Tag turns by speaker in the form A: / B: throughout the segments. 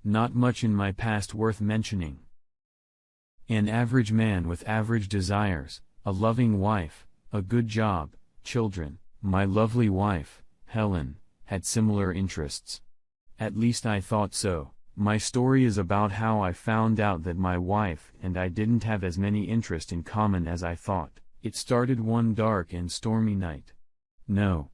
A: Not much in my past worth mentioning. An average man with average desires, a loving wife, a good job, children. My lovely wife, Helen, had similar interests. At least I thought so. My story is about how I found out that my wife and I didn't have as many interests in common as I thought. It started one dark and stormy night. No.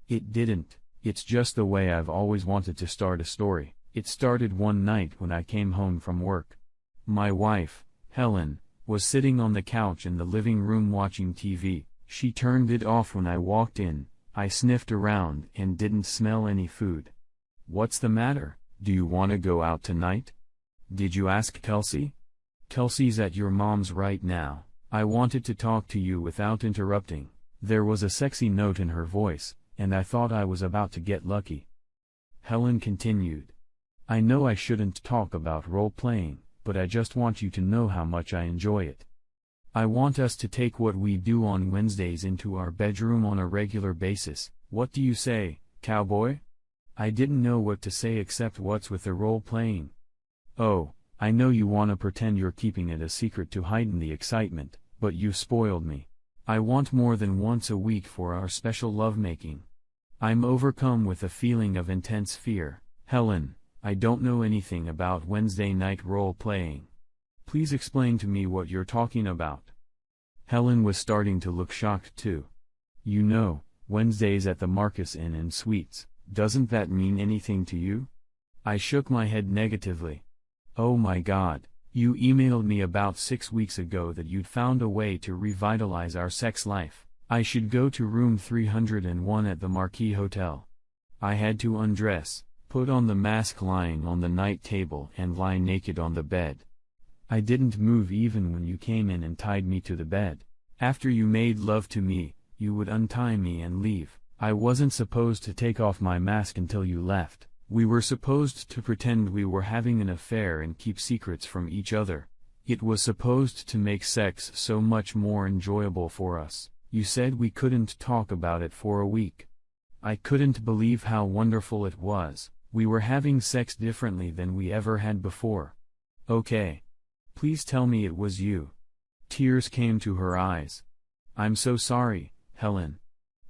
A: It didn't. It's just the way I've always wanted to start a story. It started one night when I came home from work. My wife, Helen, was sitting on the couch in the living room watching TV. She turned it off when I walked in. I sniffed around and didn't smell any food. "What's the matter? Do you want to go out tonight? Did you ask Kelsey? Kelsey's at your mom's right now. I wanted to talk to you without interrupting." There was a sexy note in her voice, and I thought I was about to get lucky. Helen continued. "I know I shouldn't talk about role-playing, but I just want you to know how much I enjoy it. I want us to take what we do on Wednesdays into our bedroom on a regular basis. What do you say, cowboy?" I didn't know what to say except what's with the role-playing. "Oh, I know you want to pretend you're keeping it a secret to heighten the excitement, but you've spoiled me. I want more than once a week for our special lovemaking. I'm overcome with a feeling of intense fear. Helen, I don't know anything about Wednesday night role-playing. Please explain to me what you're talking about." Helen was starting to look shocked too. "You know, Wednesdays at the Marcus Inn and Suites, doesn't that mean anything to you?" I shook my head negatively. "Oh my God, you emailed me about 6 weeks ago that you'd found a way to revitalize our sex life. I should go to room 301 at the Marquis Hotel. I had to undress, put on the mask lying on the night table and lie naked on the bed. I didn't move even when you came in and tied me to the bed. After you made love to me, you would untie me and leave. I wasn't supposed to take off my mask until you left. We were supposed to pretend we were having an affair and keep secrets from each other. It was supposed to make sex so much more enjoyable for us. You said we couldn't talk about it for a week. I couldn't believe how wonderful it was. We were having sex differently than we ever had before. Okay. Please tell me it was you." Tears came to her eyes. "I'm so sorry, Helen.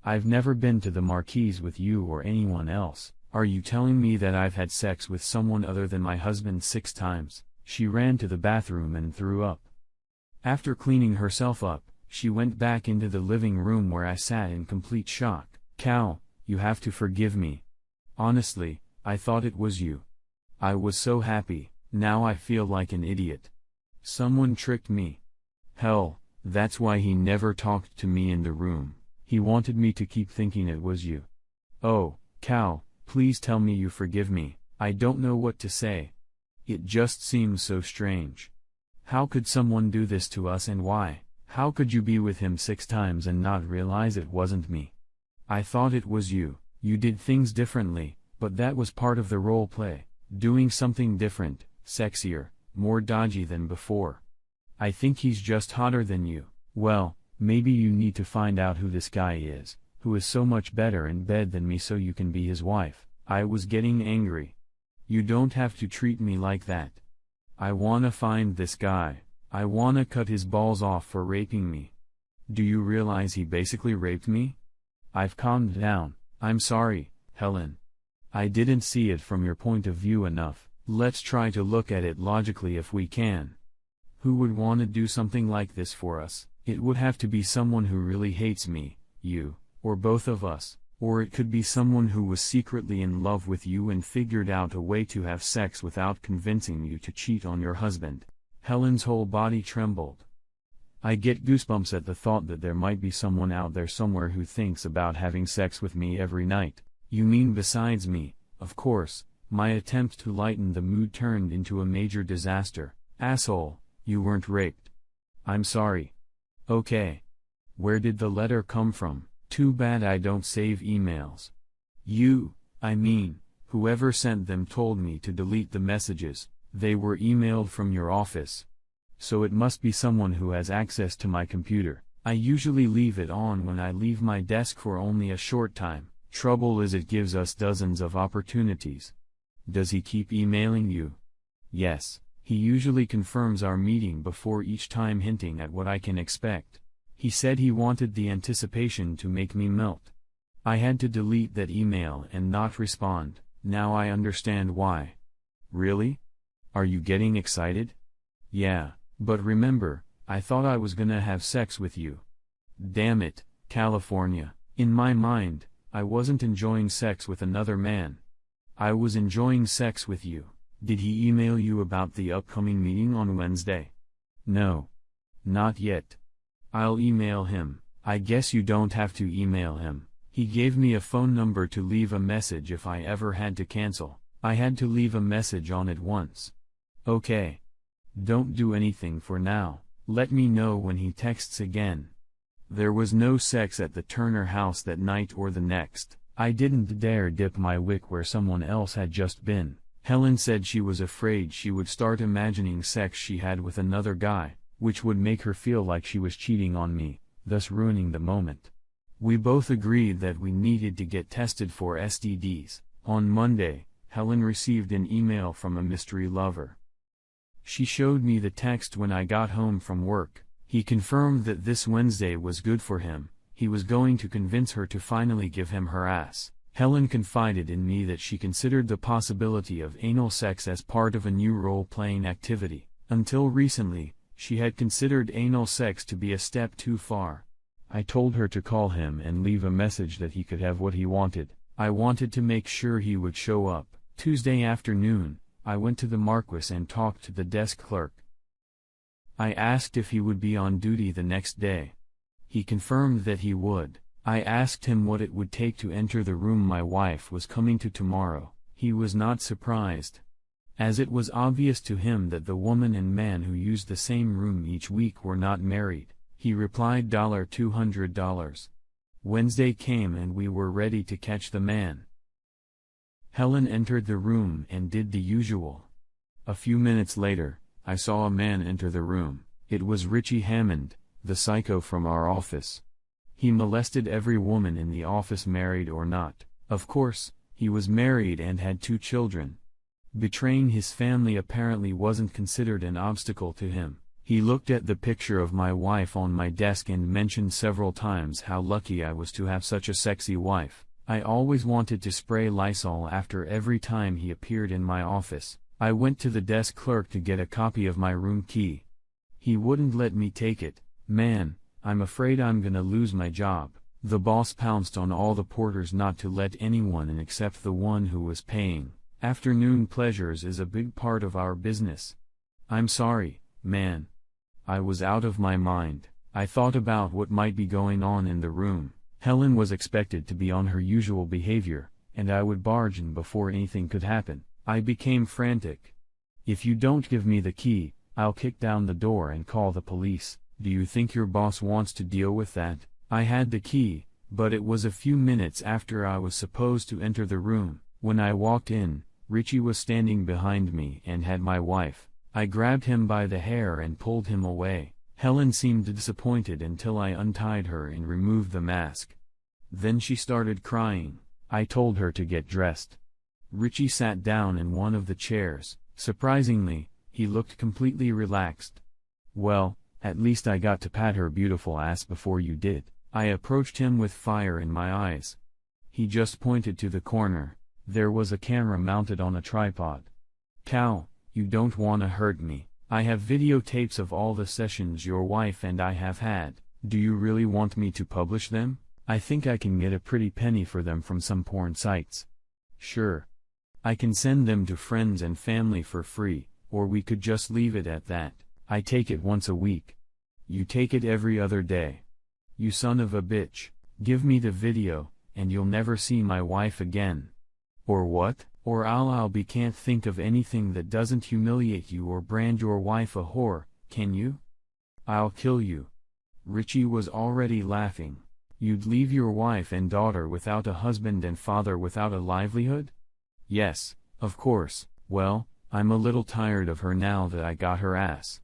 A: I've never been to the Marquis with you or anyone else. Are you telling me that I've had sex with someone other than my husband 6 times? She ran to the bathroom and threw up. After cleaning herself up, she went back into the living room where I sat in complete shock. "Cal, you have to forgive me. Honestly, I thought it was you. I was so happy. Now I feel like an idiot. Someone tricked me. Hell, that's why he never talked to me in the room. He wanted me to keep thinking it was you. Oh, Cal, please tell me you forgive me. I don't know what to say. It just seems so strange. How could someone do this to us and why? How could you be with him 6 times and not realize it wasn't me? I thought it was you. You did things differently, but that was part of the role play. Doing something different, sexier, more dodgy than before. I think he's just hotter than you. Well, maybe you need to find out who this guy is, who is so much better in bed than me so you can be his wife." I was getting angry. "You don't have to treat me like that. I wanna find this guy. I wanna cut his balls off for raping me. Do you realize he basically raped me?" I've calmed down. "I'm sorry, Helen. I didn't see it from your point of view enough. Let's try to look at it logically if we can. Who would want to do something like this for us? It would have to be someone who really hates me, you, or both of us, or it could be someone who was secretly in love with you and figured out a way to have sex without convincing you to cheat on your husband." Helen's whole body trembled. I get goosebumps at the thought that there might be someone out there somewhere who thinks about having sex with me every night. "You mean besides me?" Of course, my attempt to lighten the mood turned into a major disaster. "Asshole, you weren't raped. I'm sorry." "Okay. Where did the letter come from? Too bad I don't save emails." I mean, whoever sent them told me to delete the messages. They were emailed from your office. So it must be someone who has access to my computer. I usually leave it on when I leave my desk for only a short time. Trouble is it gives us dozens of opportunities. Does he keep emailing you? Yes, he usually confirms our meeting before each time, hinting at what I can expect. He said he wanted the anticipation to make me melt. I had to delete that email and not respond. Now I understand why. Really? Are you getting excited? Yeah, but remember, I thought I was gonna have sex with you. Damn it, California. In my mind, I wasn't enjoying sex with another man. I was enjoying sex with you. Did he email you about the upcoming meeting on Wednesday? No. Not yet. I'll email him. I guess you don't have to email him. He gave me a phone number to leave a message if I ever had to cancel. I had to leave a message on it once. Okay. Don't do anything for now. Let me know when he texts again. There was no sex at the Turner house that night or the next. I didn't dare dip my wick where someone else had just been. Helen said she was afraid she would start imagining sex she had with another guy, which would make her feel like she was cheating on me, thus ruining the moment. We both agreed that we needed to get tested for STDs. On Monday, Helen received an email from a mystery lover. She showed me the text when I got home from work. He confirmed that this Wednesday was good for him. He was going to convince her to finally give him her ass. Helen confided in me that she considered the possibility of anal sex as part of a new role-playing activity. Until recently, she had considered anal sex to be a step too far. I told her to call him and leave a message that he could have what he wanted. I wanted to make sure he would show up. Tuesday afternoon, I went to the Marquis and talked to the desk clerk. I asked if he would be on duty the next day. He confirmed that he would. I asked him what it would take to enter the room my wife was coming to tomorrow. He was not surprised, as it was obvious to him that the woman and man who used the same room each week were not married. He replied $200. Wednesday came and we were ready to catch the man. Helen entered the room and did the usual. A few minutes later, I saw a man enter the room. It was Richie Hammond, the psycho from our office. He molested every woman in the office, married or not. Of course, he was married and had 2 children. Betraying his family apparently wasn't considered an obstacle to him. He looked at the picture of my wife on my desk and mentioned several times how lucky I was to have such a sexy wife. I always wanted to spray Lysol after every time he appeared in my office. I went to the desk clerk to get a copy of my room key. He wouldn't let me take it. Man, I'm afraid I'm gonna lose my job. The boss pounced on all the porters not to let anyone in except the one who was paying. Afternoon pleasures is a big part of our business. I'm sorry, man. I was out of my mind. I thought about what might be going on in the room. Helen was expected to be on her usual behavior, and I would barge in before anything could happen. I became frantic. If you don't give me the key, I'll kick down the door and call the police. Do you think your boss wants to deal with that? I had the key, but it was a few minutes after I was supposed to enter the room. When I walked in, Richie was standing behind me and had my wife. I grabbed him by the hair and pulled him away. Helen seemed disappointed until I untied her and removed the mask. Then she started crying. I told her to get dressed. Richie sat down in one of the chairs. Surprisingly, he looked completely relaxed. Well, at least I got to pat her beautiful ass before you did. I approached him with fire in my eyes. He just pointed to the corner. There was a camera mounted on a tripod. Cal, you don't wanna hurt me. I have videotapes of all the sessions your wife and I have had. Do you really want me to publish them? I think I can get a pretty penny for them from some porn sites. Sure. I can send them to friends and family for free, or we could just leave it at that. I take it once a week. You take it every other day. You son of a bitch. Give me the video, and you'll never see my wife again. Or what? Or I'll be can't think of anything that doesn't humiliate you or brand your wife a whore, can you? I'll kill you. Richie was already laughing. You'd leave your wife and daughter without a husband and father without a livelihood? Yes, of course. Well, I'm a little tired of her now that I got her ass.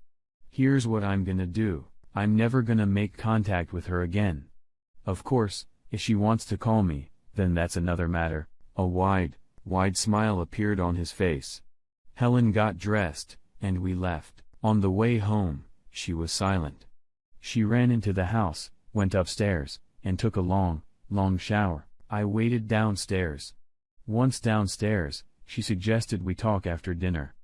A: Here's what I'm gonna do. I'm never gonna make contact with her again. Of course, if she wants to call me, then that's another matter. A wide smile appeared on his face. Helen got dressed, and we left. On the way home, she was silent. She ran into the house, went upstairs, and took a long shower. I waited downstairs. Once downstairs, she suggested we talk after dinner.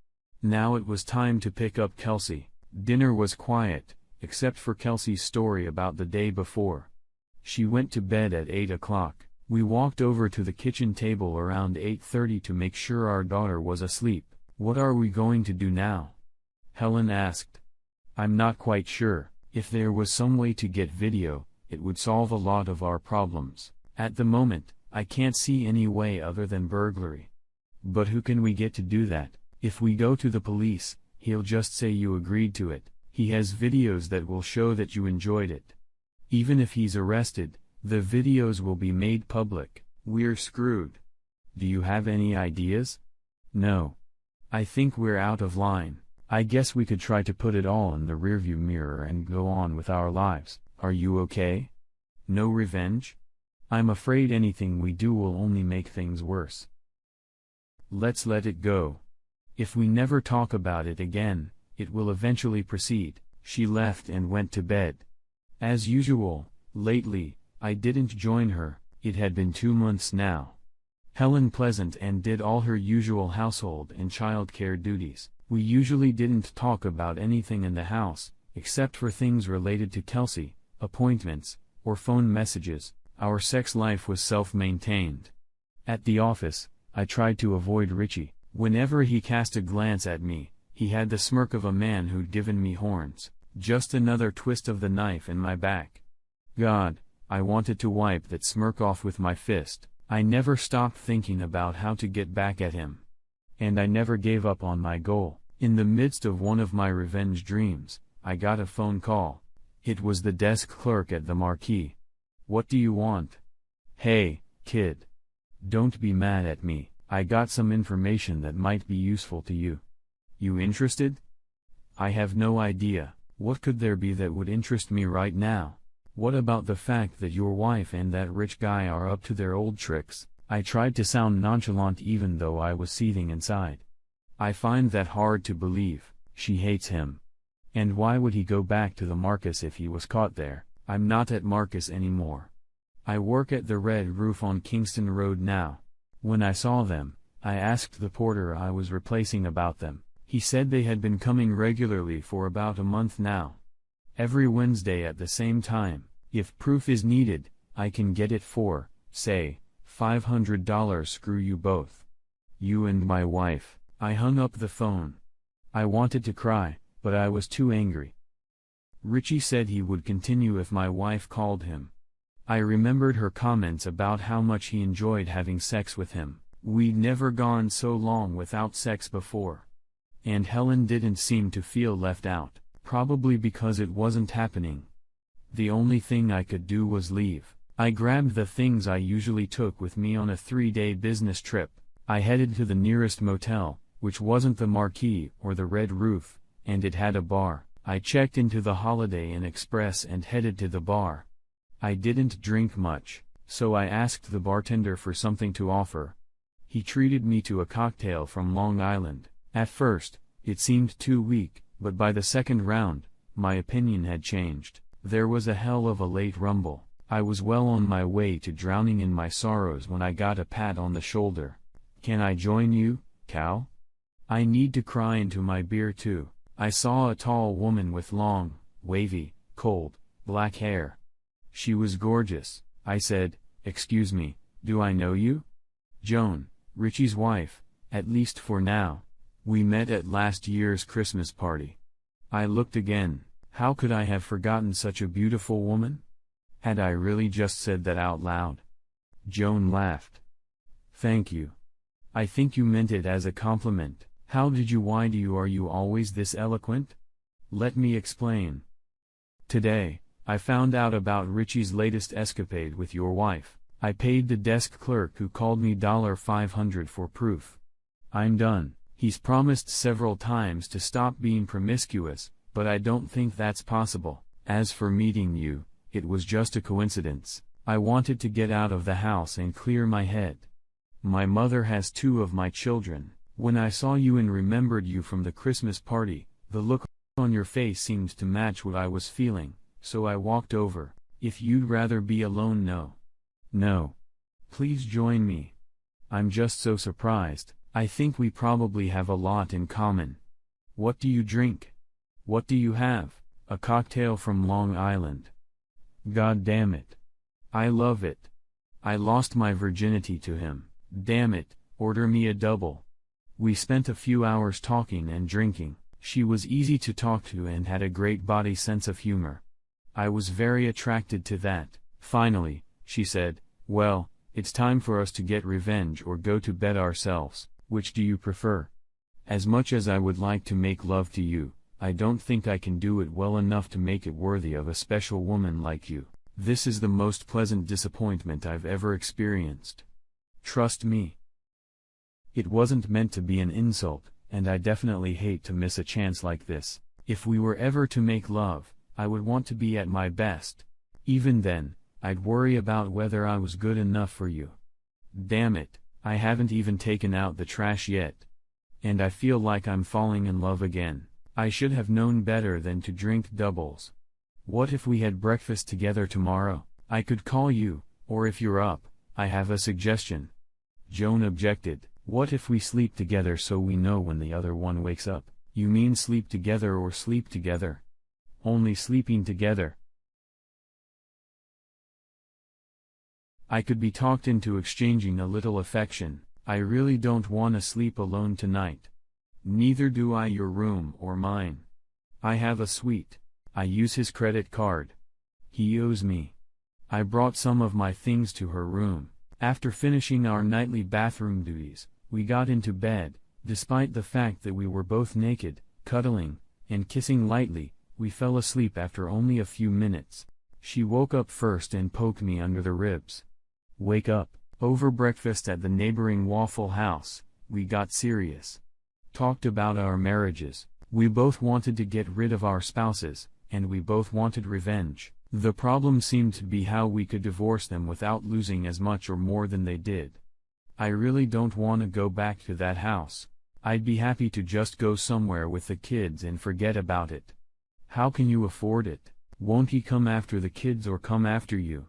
A: Now it was time to pick up Kelsey. Dinner was quiet, except for Kelsey's story about the day before. She went to bed at 8 o'clock. We walked over to the kitchen table around 8:30 to make sure our daughter was asleep. "What are we going to do now?" Helen asked. "I'm not quite sure. If there was some way to get video, it would solve a lot of our problems. At the moment, I can't see any way other than burglary. But who can we get to do that? If we go to the police, he'll just say you agreed to it. He has videos that will show that you enjoyed it. Even if he's arrested, the videos will be made public. We're screwed. Do you have any ideas?" "No. I think we're out of line. I guess we could try to put it all in the rearview mirror and go on with our lives. Are you okay? No revenge? I'm afraid anything we do will only make things worse. Let's let it go. If we never talk about it again, it will eventually proceed." She left and went to bed. As usual, lately, I didn't join her. It had been 2 months now. Helen pleasant and did all her usual household and childcare duties. We usually didn't talk about anything in the house, except for things related to Kelsey, appointments, or phone messages. Our sex life was self-maintained. At the office, I tried to avoid Richie. Whenever he cast a glance at me, he had the smirk of a man who'd given me horns. Just another twist of the knife in my back. God, I wanted to wipe that smirk off with my fist. I never stopped thinking about how to get back at him. And I never gave up on my goal. In the midst of one of my revenge dreams, I got a phone call. It was the desk clerk at the Marquee. "What do you want?" "Hey, kid. Don't be mad at me. I got some information that might be useful to you. You interested?" "I have no idea. What could there be that would interest me right now? What about the fact that your wife and that rich guy are up to their old tricks?" I tried to sound nonchalant even though I was seething inside. "I find that hard to believe. She hates him. And why would he go back to the Marcus if he was caught there?" "I'm not at Marcus anymore. I work at the Red Roof on Kingston Road now. When I saw them, I asked the porter I was replacing about them. He said they had been coming regularly for about a month now. Every Wednesday at the same time. If proof is needed, I can get it for, say, $500. Screw you both. You and my wife." I hung up the phone. I wanted to cry, but I was too angry. Richie said he would continue if my wife called him. I remembered her comments about how much he enjoyed having sex with him. We'd never gone so long without sex before. And Helen didn't seem to feel left out, probably because it wasn't happening. The only thing I could do was leave. I grabbed the things I usually took with me on a 3-day business trip. I headed to the nearest motel, which wasn't the Marquee or the Red Roof, and it had a bar. I checked into the Holiday Inn Express and headed to the bar. I didn't drink much, so I asked the bartender for something to offer. He treated me to a cocktail from Long Island. At first, it seemed too weak, but by the second round, my opinion had changed. There was a hell of a late rumble. I was well on my way to drowning in my sorrows when I got a pat on the shoulder. "Can I join you, Cal? I need to cry into my beer too." I saw a tall woman with long, wavy, cold, black hair. She was gorgeous. I said, "Excuse me, do I know you?" "Joan, Richie's wife, at least for now. We met at last year's Christmas party." I looked again. How could I have forgotten such a beautiful woman? Had I really just said that out loud? Joan laughed. "Thank you. I think you meant it as a compliment. How did you? Why are you always this eloquent?" "Let me explain. Today, I found out about Richie's latest escapade with your wife. I paid the desk clerk who called me $500 for proof. I'm done. He's promised several times to stop being promiscuous, but I don't think that's possible. As for meeting you, it was just a coincidence. I wanted to get out of the house and clear my head. My mother has 2 of my children, When I saw you and remembered you from the Christmas party, the look on your face seemed to match what I was feeling, so I walked over. If you'd rather be alone, no. No. Please join me. I'm just so surprised. I think we probably have a lot in common. What do you drink? What do you have? A cocktail from Long Island. God damn it. I love it. I lost my virginity to him. Damn it, order me a double. We spent a few hours talking and drinking. She was easy to talk to and had a great body sense of humor. I was very attracted to that. Finally, she said, well, it's time for us to get revenge or go to bed ourselves. Which do you prefer? As much as I would like to make love to you, I don't think I can do it well enough to make it worthy of a special woman like you. This is the most pleasant disappointment I've ever experienced. Trust me. It wasn't meant to be an insult, and I definitely hate to miss a chance like this. If we were ever to make love, I would want to be at my best. Even then, I'd worry about whether I was good enough for you. Damn it, I haven't even taken out the trash yet. And I feel like I'm falling in love again. I should have known better than to drink doubles. What if we had breakfast together tomorrow? I could call you, or if you're up, I have a suggestion. Joan objected. What if we sleep together so we know when the other one wakes up? You mean sleep together or sleep together? Only sleeping together. I could be talked into exchanging a little affection. I really don't want to sleep alone tonight. Neither do I. Your room or mine. I have a suite. I use his credit card. He owes me. I brought some of my things to her room. After finishing our nightly bathroom duties, we got into bed. Despite the fact that we were both naked, cuddling, and kissing lightly, we fell asleep after only a few minutes. She woke up first and poked me under the ribs. Wake up. Over breakfast at the neighboring Waffle House, we got serious. Talked about our marriages. We both wanted to get rid of our spouses, and we both wanted revenge. The problem seemed to be how we could divorce them without losing as much or more than they did. I really don't want to go back to that house. I'd be happy to just go somewhere with the kids and forget about it. How can you afford it? Won't he come after the kids or come after you?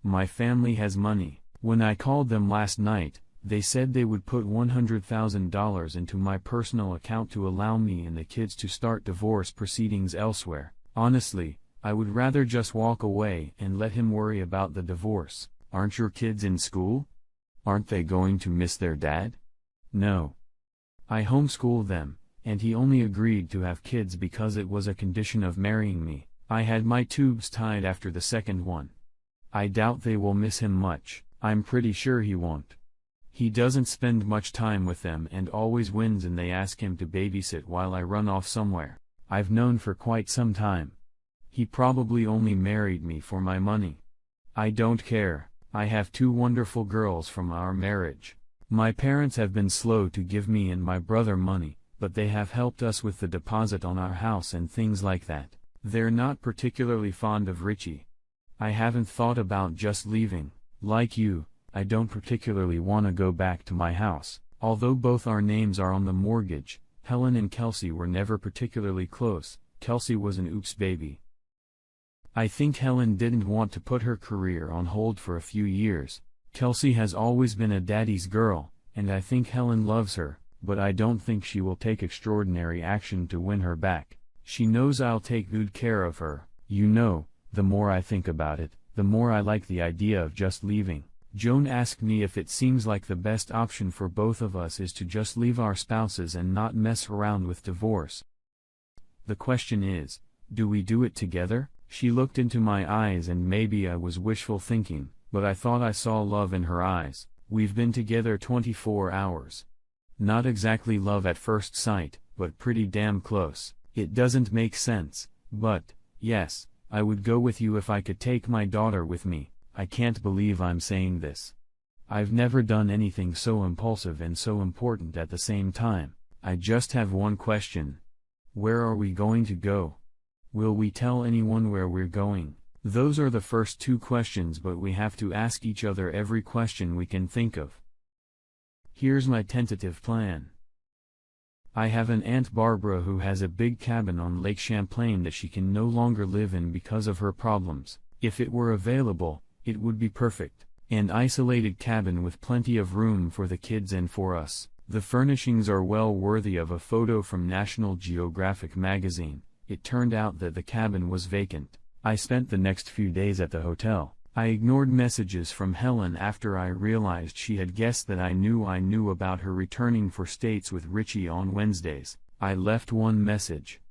A: My family has money. When I called them last night, they said they would put $100,000 into my personal account to allow me and the kids to start divorce proceedings elsewhere. Honestly, I would rather just walk away and let him worry about the divorce. Aren't your kids in school? Aren't they going to miss their dad? No. I homeschool them, and he only agreed to have kids because it was a condition of marrying me. I had my tubes tied after the second one. I doubt they will miss him much. I'm pretty sure he won't. He doesn't spend much time with them and always wins and they ask him to babysit while I run off somewhere. I've known for quite some time. He probably only married me for my money. I don't care. I have 2 wonderful girls from our marriage. My parents have been slow to give me and my brother money, but they have helped us with the deposit on our house and things like that. They're not particularly fond of Richie. I haven't thought about just leaving. Like you, I don't particularly want to go back to my house. Although both our names are on the mortgage, Helen and Kelsey were never particularly close. Kelsey was an oops baby. I think Helen didn't want to put her career on hold for a few years. Kelsey has always been a daddy's girl, and I think Helen loves her, but I don't think she will take extraordinary action to win her back. She knows I'll take good care of her. You know, the more I think about it, the more I like the idea of just leaving. Joan asked me if it seems like the best option for both of us is to just leave our spouses and not mess around with divorce. The question is, do we do it together? She looked into my eyes and maybe I was wishful thinking, but I thought I saw love in her eyes. We've been together 24 hours. Not exactly love at first sight, but pretty damn close. It doesn't make sense, but, yes, I would go with you if I could take my daughter with me. I can't believe I'm saying this. I've never done anything so impulsive and so important at the same time. I just have one question. Where are we going to go? Will we tell anyone where we're going? Those are the first 2 questions, but we have to ask each other every question we can think of. Here's my tentative plan. I have an Aunt Barbara who has a big cabin on Lake Champlain that she can no longer live in because of her problems. If it were available, it would be perfect. An isolated cabin with plenty of room for the kids and for us. The furnishings are well worthy of a photo from National Geographic magazine. It turned out that the cabin was vacant. I spent the next few days at the hotel. I ignored messages from Helen after I realized she had guessed that I knew about her returning for States with Richie on Wednesdays. I left one message.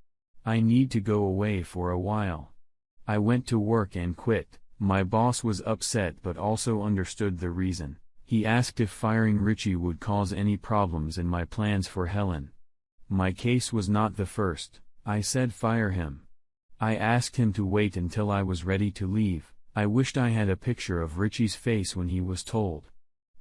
A: I need to go away for a while. I went to work and quit. My boss was upset but also understood the reason. He asked if firing Richie would cause any problems in my plans for Helen. My case was not the first. I said fire him. I asked him to wait until I was ready to leave. I wished I had a picture of Richie's face when he was told.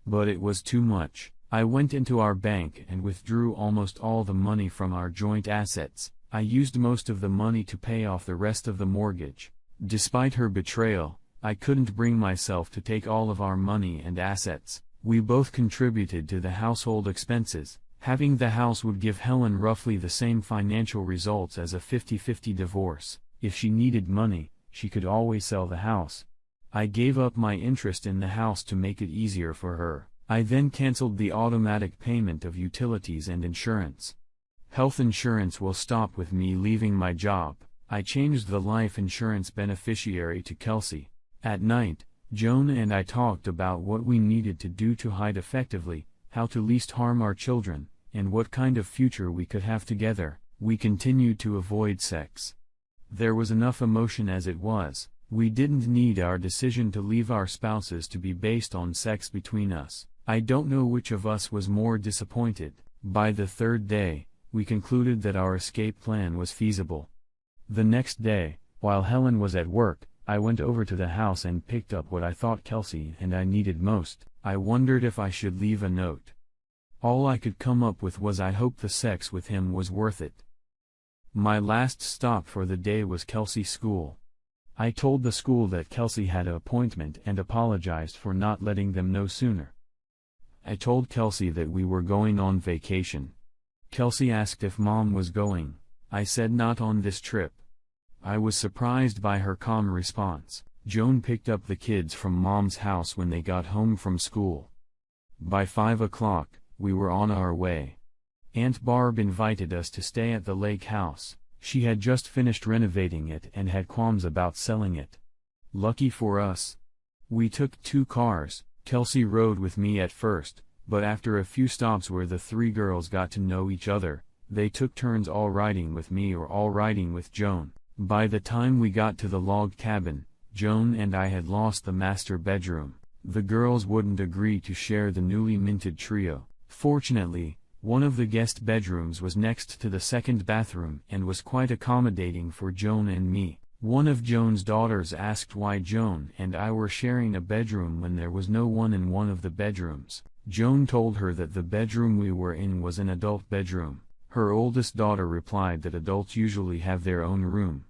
A: But it was too much. I went into our bank and withdrew almost all the money from our joint assets. I used most of the money to pay off the rest of the mortgage. Despite her betrayal, I couldn't bring myself to take all of our money and assets. We both contributed to the household expenses. Having the house would give Helen roughly the same financial results as a 50-50 divorce. If she needed money, she could always sell the house. I gave up my interest in the house to make it easier for her. I then canceled the automatic payment of utilities and insurance. Health insurance will stop with me leaving my job. I changed the life insurance beneficiary to Kelsey. At night, Joan and I talked about what we needed to do to hide effectively, how to least harm our children, and what kind of future we could have together. We continued to avoid sex. There was enough emotion as it was. We didn't need our decision to leave our spouses to be based on sex between us. I don't know which of us was more disappointed. By the third day, we concluded that our escape plan was feasible. The next day, while Helen was at work, I went over to the house and picked up what I thought Kelsey and I needed most. I wondered if I should leave a note. All I could come up with was I hoped the sex with him was worth it. My last stop for the day was Kelsey's school. I told the school that Kelsey had an appointment and apologized for not letting them know sooner. I told Kelsey that we were going on vacation. Kelsey asked if Mom was going. I said not on this trip. I was surprised by her calm response. Joan picked up the kids from Mom's house when they got home from school. By 5 o'clock, we were on our way. Aunt Barb invited us to stay at the lake house. She had just finished renovating it and had qualms about selling it. Lucky for us. We took 2 cars. Kelsey rode with me at first, but after a few stops where the 3 girls got to know each other, they took turns all riding with me or all riding with Joan. By the time we got to the log cabin, Joan and I had lost the master bedroom. The girls wouldn't agree to share the newly minted trio. Fortunately, one of the guest bedrooms was next to the second bathroom and was quite accommodating for Joan and me. One of Joan's daughters asked why Joan and I were sharing a bedroom when there was no one in one of the bedrooms. Joan told her that the bedroom we were in was an adult bedroom. Her oldest daughter replied that adults usually have their own room.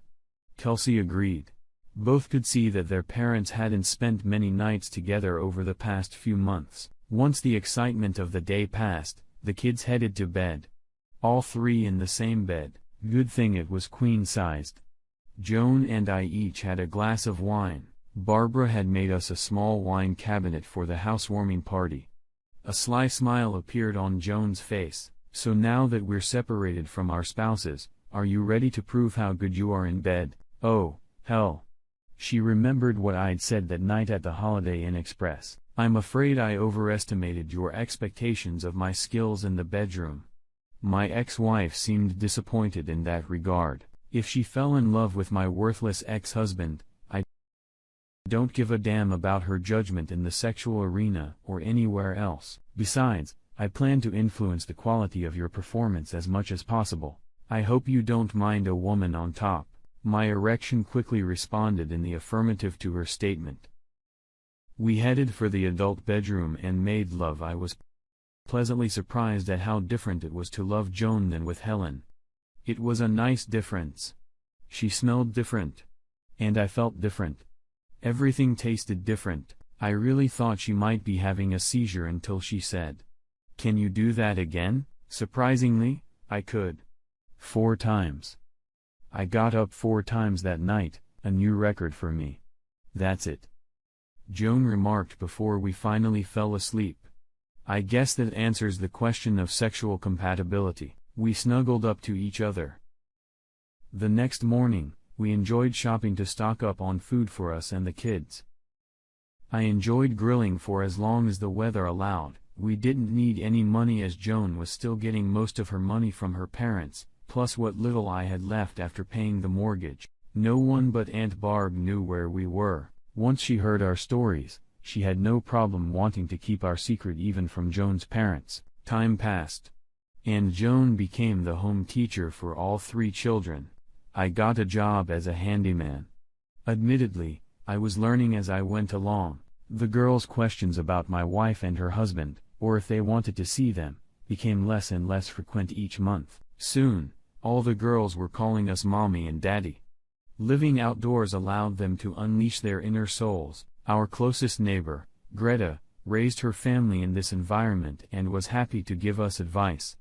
A: Kelsey agreed. Both could see that their parents hadn't spent many nights together over the past few months. Once the excitement of the day passed, the kids headed to bed. All 3 in the same bed. Good thing it was queen-sized. Joan and I each had a glass of wine. Barbara had made us a small wine cabinet for the housewarming party. A sly smile appeared on Joan's face. So now that we're separated from our spouses, are you ready to prove how good you are in bed? Oh, hell. She remembered what I'd said that night at the Holiday Inn Express. I'm afraid I overestimated your expectations of my skills in the bedroom. My ex-wife seemed disappointed in that regard. If she fell in love with my worthless ex-husband, I don't give a damn about her judgment in the sexual arena or anywhere else. Besides, I plan to influence the quality of your performance as much as possible. I hope you don't mind a woman on top. My erection quickly responded in the affirmative to her statement. We headed for the adult bedroom and made love. I was pleasantly surprised at how different it was to love Joan than with Helen. It was a nice difference. She smelled different. And I felt different. Everything tasted different. I really thought she might be having a seizure until she said, "Can you do that again?" Surprisingly, I could. 4 times. I got up 4 times that night, a new record for me. That's it. Joan remarked before we finally fell asleep. I guess that answers the question of sexual compatibility. We snuggled up to each other. The next morning, we enjoyed shopping to stock up on food for us and the kids. I enjoyed grilling for as long as the weather allowed. We didn't need any money as Joan was still getting most of her money from her parents, plus what little I had left after paying the mortgage. No one but Aunt Barb knew where we were. Once she heard our stories, she had no problem wanting to keep our secret even from Joan's parents. Time passed. And Joan became the home teacher for all 3 children. I got a job as a handyman. Admittedly, I was learning as I went along. The girls' questions about my wife and her husband, or if they wanted to see them, became less and less frequent each month. Soon, all the girls were calling us mommy and daddy. Living outdoors allowed them to unleash their inner souls. Our closest neighbor, Greta, raised her family in this environment and was happy to give us advice.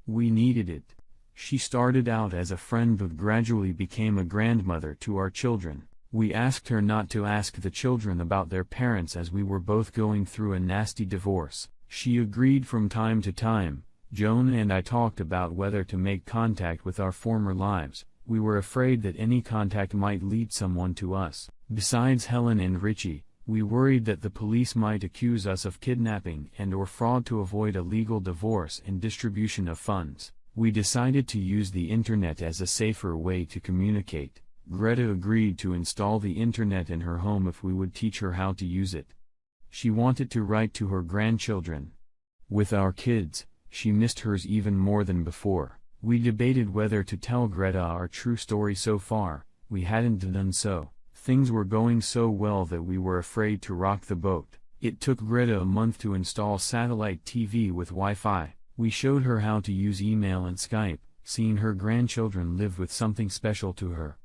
A: We needed it. She started out as a friend but gradually became a grandmother to our children. We asked her not to ask the children about their parents as we were both going through a nasty divorce. She agreed from time to time. Joan and I talked about whether to make contact with our former lives. We were afraid that any contact might lead someone to us. Besides Helen and Richie, we worried that the police might accuse us of kidnapping and/or fraud to avoid a legal divorce and distribution of funds. We decided to use the internet as a safer way to communicate. Greta agreed to install the internet in her home if we would teach her how to use it. She wanted to write to her grandchildren. With our kids, she missed hers even more than before. We debated whether to tell Greta our true story. So far, we hadn't done so. Things were going so well that we were afraid to rock the boat. It took Greta a month to install satellite TV with Wi-Fi. We showed her how to use email and Skype. Seeing her grandchildren lived with something special to her.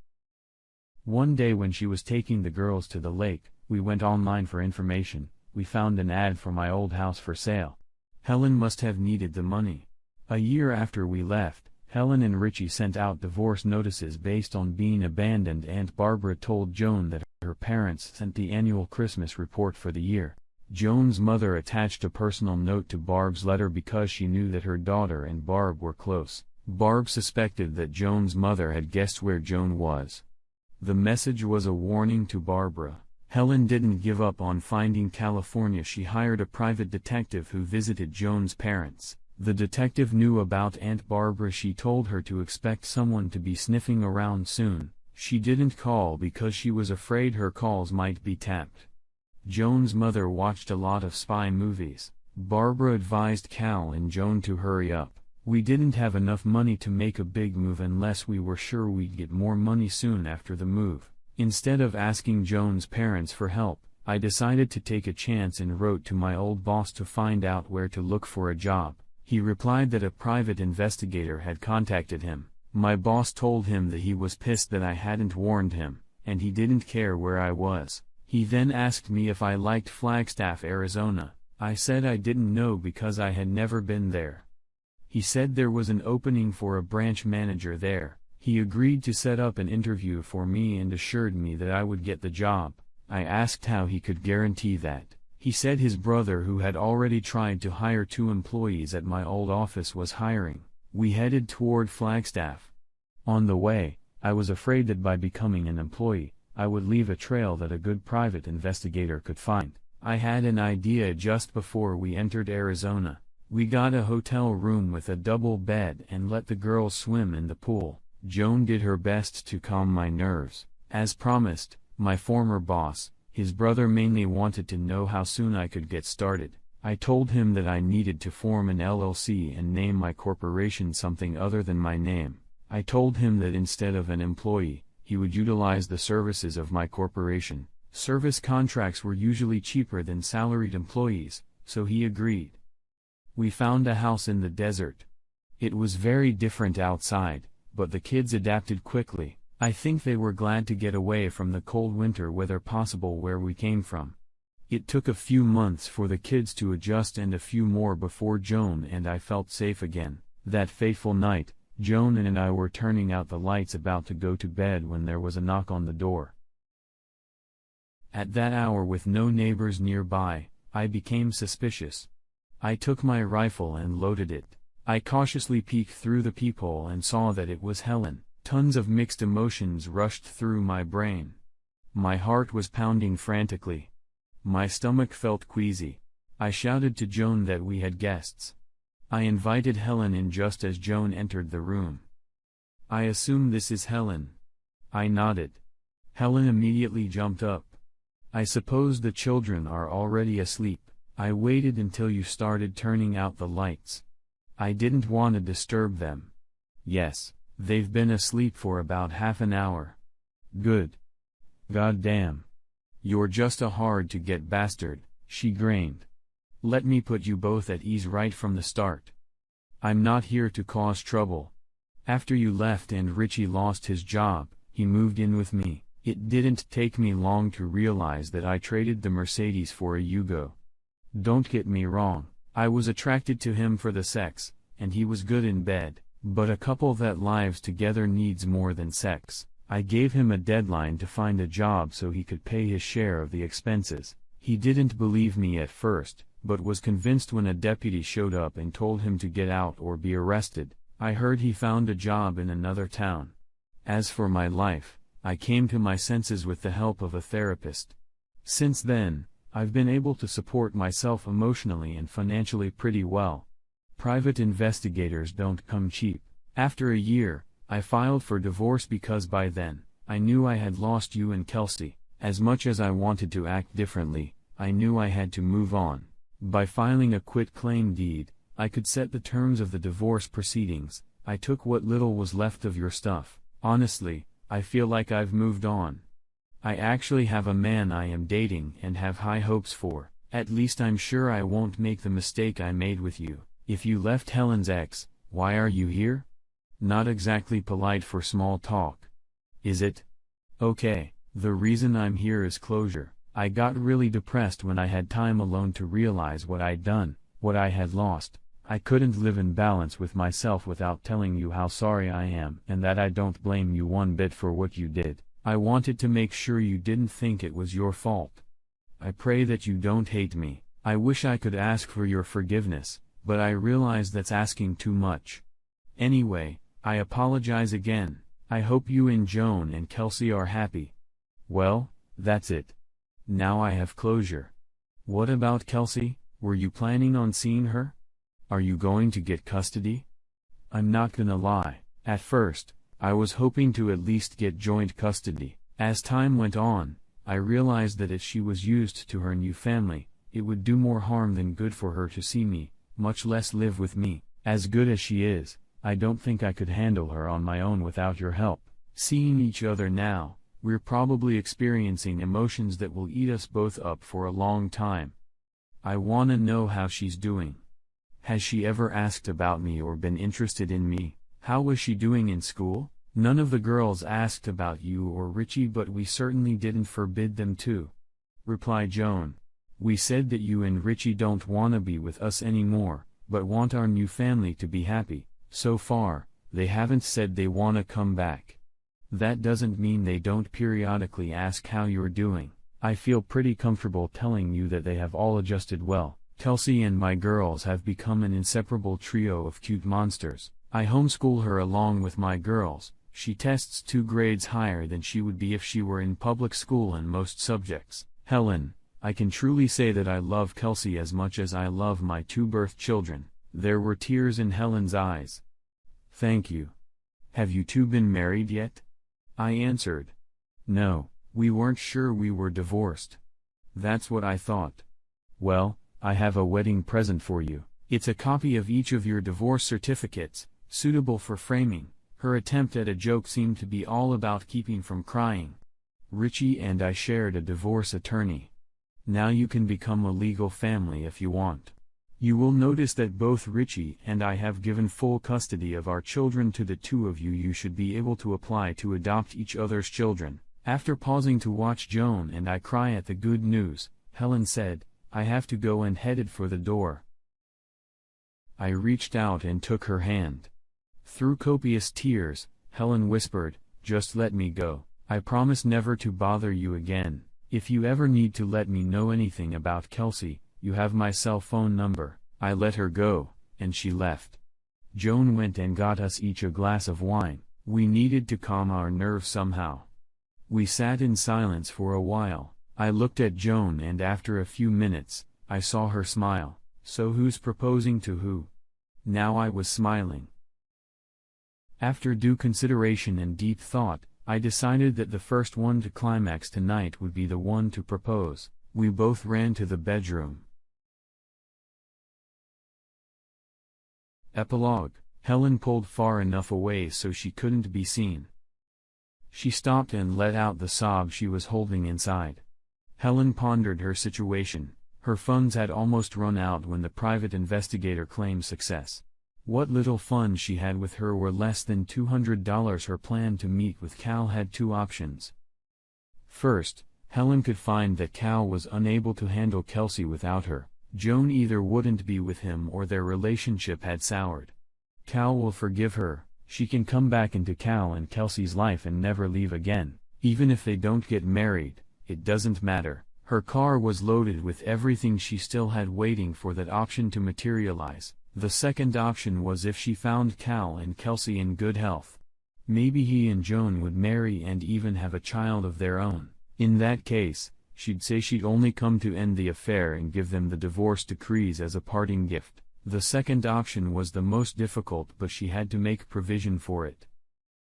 A: One day when she was taking the girls to the lake, we went online for information. We found an ad for my old house for sale. Helen must have needed the money. A year after we left, Helen and Richie sent out divorce notices based on being abandoned. Aunt Barbara told Joan that her parents sent the annual Christmas report for the year. Joan's mother attached a personal note to Barb's letter because she knew that her daughter and Barb were close. Barb suspected that Joan's mother had guessed where Joan was. The message was a warning to Barbara. Helen didn't give up on finding California. She hired a private detective who visited Joan's parents. The detective knew about Aunt Barbara. She told her to expect someone to be sniffing around soon. She didn't call because she was afraid her calls might be tapped. Joan's mother watched a lot of spy movies. Barbara advised Cal and Joan to hurry up. We didn't have enough money to make a big move unless we were sure we'd get more money soon after the move. Instead of asking Joan's parents for help, I decided to take a chance and wrote to my old boss to find out where to look for a job. He replied that a private investigator had contacted him. My boss told him that he was pissed that I hadn't warned him, and he didn't care where I was. He then asked me if I liked Flagstaff, Arizona. I said I didn't know because I had never been there. He said there was an opening for a branch manager there. He agreed to set up an interview for me and assured me that I would get the job. I asked how he could guarantee that. He said his brother, who had already tried to hire 2 employees at my old office, was hiring. We headed toward Flagstaff. On the way, I was afraid that by becoming an employee, I would leave a trail that a good private investigator could find. I had an idea just before we entered Arizona. We got a hotel room with a double bed and let the girls swim in the pool. Joan did her best to calm my nerves. As promised, my former boss, his brother, mainly wanted to know how soon I could get started. I told him that I needed to form an LLC and name my corporation something other than my name. I told him that instead of an employee, he would utilize the services of my corporation. Service contracts were usually cheaper than salaried employees, so he agreed. We found a house in the desert. It was very different outside, but the kids adapted quickly. I think they were glad to get away from the cold winter weather possible where we came from. It took a few months for the kids to adjust and a few more before Joan and I felt safe again. That fateful night, Joan and I were turning out the lights about to go to bed when there was a knock on the door. At that hour, with no neighbors nearby, I became suspicious. I took my rifle and loaded it. I cautiously peeked through the peephole and saw that it was Helen. Tons of mixed emotions rushed through my brain. My heart was pounding frantically. My stomach felt queasy. I shouted to Joan that we had guests. I invited Helen in just as Joan entered the room. "I assume this is Helen." I nodded. Helen immediately jumped up. "I suppose the children are already asleep. I waited until you started turning out the lights. I didn't want to disturb them." "Yes, they've been asleep for about half an hour." "Good. God damn. You're just a hard-to-get bastard," she grinned. "Let me put you both at ease right from the start. I'm not here to cause trouble. After you left and Richie lost his job, he moved in with me. It didn't take me long to realize that I traded the Mercedes for a Yugo. Don't get me wrong, I was attracted to him for the sex, and he was good in bed, but a couple that lives together needs more than sex. I gave him a deadline to find a job so he could pay his share of the expenses. He didn't believe me at first, but was convinced when a deputy showed up and told him to get out or be arrested. I heard he found a job in another town. As for my life, I came to my senses with the help of a therapist. Since then, I've been able to support myself emotionally and financially pretty well. Private investigators don't come cheap. After a year, I filed for divorce because by then, I knew I had lost you and Kelsey. As much as I wanted to act differently, I knew I had to move on. By filing a quit-claim deed, I could set the terms of the divorce proceedings. I took what little was left of your stuff. Honestly, I feel like I've moved on. I actually have a man I am dating and have high hopes for. At least I'm sure I won't make the mistake I made with you. If you left Helen's ex, why are you here? Not exactly polite for small talk. Is it? Okay, the reason I'm here is closure. I got really depressed when I had time alone to realize what I'd done, what I had lost. I couldn't live in balance with myself without telling you how sorry I am and that I don't blame you one bit for what you did. I wanted to make sure you didn't think it was your fault. I pray that you don't hate me. I wish I could ask for your forgiveness, but I realize that's asking too much. Anyway, I apologize again. I hope you and Joan and Kelsey are happy. Well, that's it. Now I have closure. What about Kelsey? Were you planning on seeing her? Are you going to get custody? I'm not gonna lie, at first, I was hoping to at least get joint custody. As time went on, I realized that if she was used to her new family, it would do more harm than good for her to see me, much less live with me. As good as she is, I don't think I could handle her on my own without your help. Seeing each other now, we're probably experiencing emotions that will eat us both up for a long time. I wanna know how she's doing. Has she ever asked about me or been interested in me? How was she doing in school? None of the girls asked about you or Richie, but we certainly didn't forbid them to. Replied Joan. We said that you and Richie don't wanna be with us anymore, but want our new family to be happy. So far, they haven't said they wanna come back. That doesn't mean they don't periodically ask how you're doing. I feel pretty comfortable telling you that they have all adjusted well. Kelsey and my girls have become an inseparable trio of cute monsters. I homeschool her along with my girls. She tests 2 grades higher than she would be if she were in public school in most subjects. Helen, I can truly say that I love Kelsey as much as I love my 2 birth children. There were tears in Helen's eyes. Thank you. Have you 2 been married yet? I answered. No, we weren't sure we were divorced. That's what I thought. Well, I have a wedding present for you. It's a copy of each of your divorce certificates, suitable for framing. Her attempt at a joke seemed to be all about keeping from crying. Richie and I shared a divorce attorney. Now you can become a legal family if you want. You will notice that both Richie and I have given full custody of our children to the 2 of you. You should be able to apply to adopt each other's children. After pausing to watch Joan and I cry at the good news, Helen said, I have to go, and headed for the door. I reached out and took her hand. Through copious tears, Helen whispered, "Just let me go. I promise never to bother you again. If you ever need to let me know anything about Kelsey, you have my cell phone number." I let her go, and she left. Joan went and got us each a glass of wine. We needed to calm our nerves somehow. We sat in silence for a while. I looked at Joan, and after a few minutes, I saw her smile. So who's proposing to who? Now I was smiling. After due consideration and deep thought, I decided that the first one to climax tonight would be the one to propose. We both ran to the bedroom. Epilogue. Helen pulled far enough away so she couldn't be seen. She stopped and let out the sob she was holding inside. Helen pondered her situation. Her funds had almost run out when the private investigator claimed success. What little funds she had with her were less than $200. Her plan to meet with Cal had two options. First, Helen could find that Cal was unable to handle Kelsey without her. Joan either wouldn't be with him or their relationship had soured. Cal will forgive her. She can come back into Cal and Kelsey's life and never leave again. Even if they don't get married, it doesn't matter. Her car was loaded with everything she still had, waiting for that option to materialize. The second option was if she found Cal and Kelsey in good health. Maybe he and Joan would marry and even have a child of their own. In that case, she'd say she'd only come to end the affair and give them the divorce decrees as a parting gift. The second option was the most difficult, but she had to make provision for it.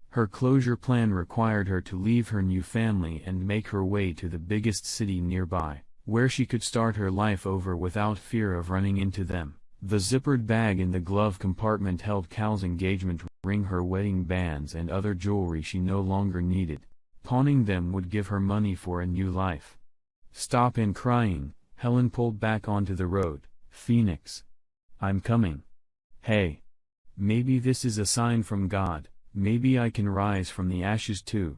A: Her closure plan required her to leave her new family and make her way to the biggest city nearby, where she could start her life over without fear of running into them. The zippered bag in the glove compartment held Cal's engagement ring, her wedding bands, and other jewelry she no longer needed. Pawning them would give her money for a new life. Stop and crying, Helen pulled back onto the road. "Phoenix. I'm coming. Hey. Maybe this is a sign from God. Maybe I can rise from the ashes too."